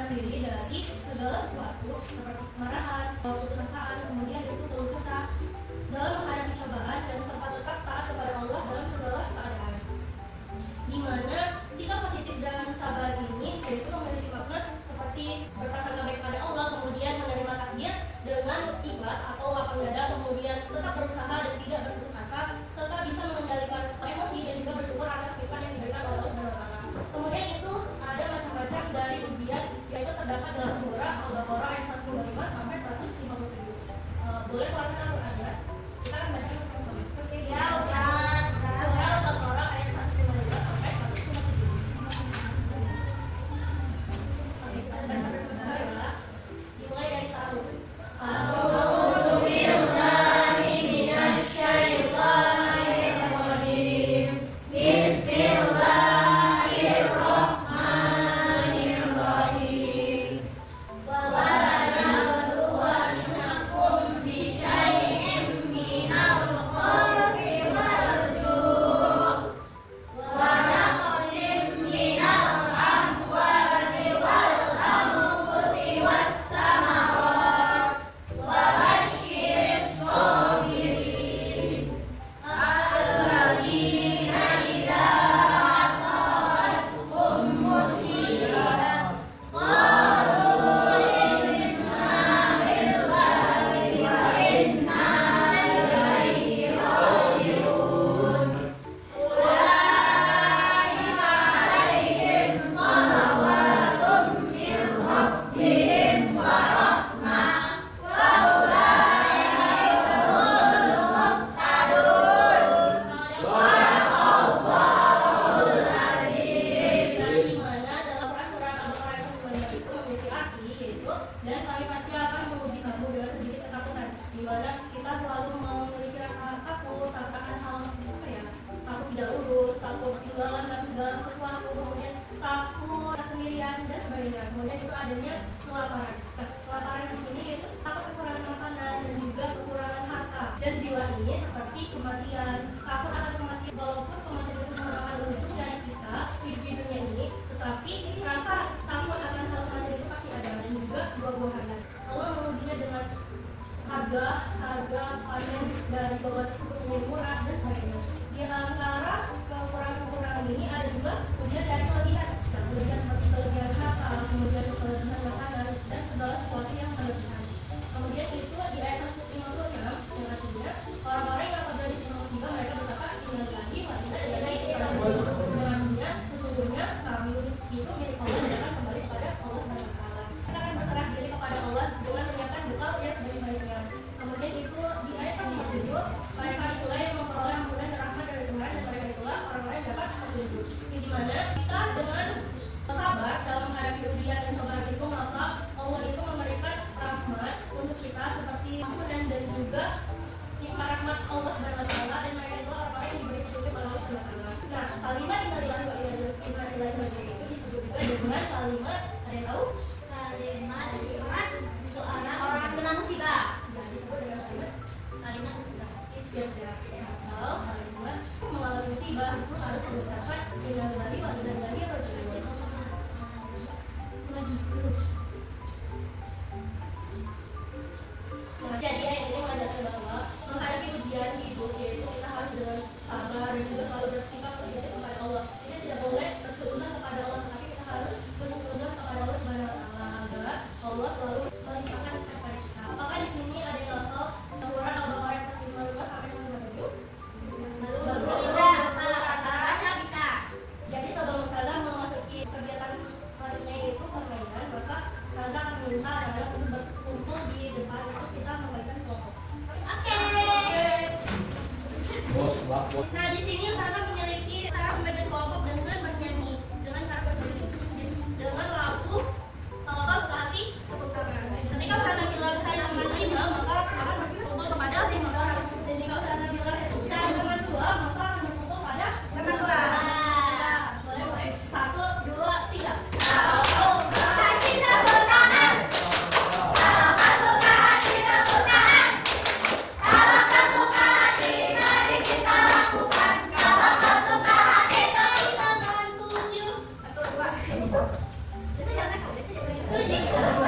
menahan diri dari segala sesuatu seperti kemarahan, keputusasaan, kemudian itu keluh kesah dalam menghadapi cobaan dan serta tetap taat kepada Allah dalam segala keadaan. Di mana sikap positif dan sabar ini yaitu memiliki makna seperti berprasangka baik pada Allah, kemudian menerima takdir dengan ikhlas atau lapang dada, kemudian tetap berusaha dan tidak berputus asa, serta bisa mengendalikan emosi dan juga bersyukur atas nikmat yang diberikan oleh Allah Subhanahu wa Ta'ala. Kemudian itu ada macam-macam dari ujian, yaitu terdapat dalam surah Al-Baqarah ayat 155 sampai 157. Boleh keluarkan Al-Quran? Kita akan baca sama-sama. Ya, Ustaz. Surah Al-Baqarah ayat 155 sampai 157. Oke, kita baca bersama-sama ya. Dimulai dari ta'aruf. Harga panen dari bawah tersebut menjadi murah dan sebagainya. Di antara kekurangan-kekurangan ini ada juga ujian dari kelebihan. Nah, kelebihan seperti kelebihan harta, kemudian kelebihan makanan dan segala sesuatu yang berlebihan. Kemudian itu di ayat 156 yang artinya orang-orang yang apabila ditimpa musibah mereka berkata inna lillahi wa inna ilaihi raji'un. Dengannya sesungguhnya kami itu milik Allah dan akan kembali kepada Allah Subhanahu wa Ta'ala. Kita akan berserah diri kepada Allah dengan menyiapkan bekal yang sebaik-baiknya. Kemudian itu di ayat 157 mereka itulah yang memperoleh ampunan dan rahmat dari Tuhan, dan mereka itulah orang-orang yang dapat petunjuk. Di mana kita dengan sabar dalam menghadapi ujian dan cobaan itu, maka Allah itu memberikan rahmat untuk kita seperti ampunan dan juga nikmat rahmat Allah Subhanahu wa Ta'ala, dan mereka itu orang-orang yang diberi petunjuk oleh Allah Subhanahu wa Ta'ala. Nah, kalimat innalillahi wa inna ilaihi raji'un itu disebut juga dengan kalimat, ada yang tahu? Kalimat itu orang kena musibah. Ya, disebut dengan kalimat musibah. Atau kalimat mengalami musibah itu harus mengucapkan innalillahi wa inna ilaihi raji'un. Jadi ayat ini mengajarkan bahwa menghadapi ujian hidup yaitu kita harus dengan sabar dan juga selalu bersikap positif kepada Allah. Kita tidak boleh bersuudzon kepada Allah, tetapi kita harus bersuudzon kepada Allah Subhanahu wa Ta'ala agar Allah selalu melimpahkan kepada kita. Apakah di sini ada yang hafal surah Al-Baqarah ayat 155 sampai 157? Baca bisa. Jadi sebelum Ustazah memasuki kegiatan selanjutnya yaitu permainan, maka Ustazah akan minta adalah untuk berkumpul di depan untuk kita membagikan kelompok. Oke. Nah, di sini Ustazah memiliki cara membagikan kelompok dengan bernyanyi, dengan cara bermusik, dengan lagu kalau kau suka hati tepuk tangan. Ketika Ustazah bilang saya teman 5, maka akan berkumpul kepada 5 orang. Dan jika Ustazah bilang saya teman 2, maka akan berkumpul pada teman 2. Boleh. 1, 2, 3. Kalau kau suka hati, mari kita lakukan. Kalau kau sih.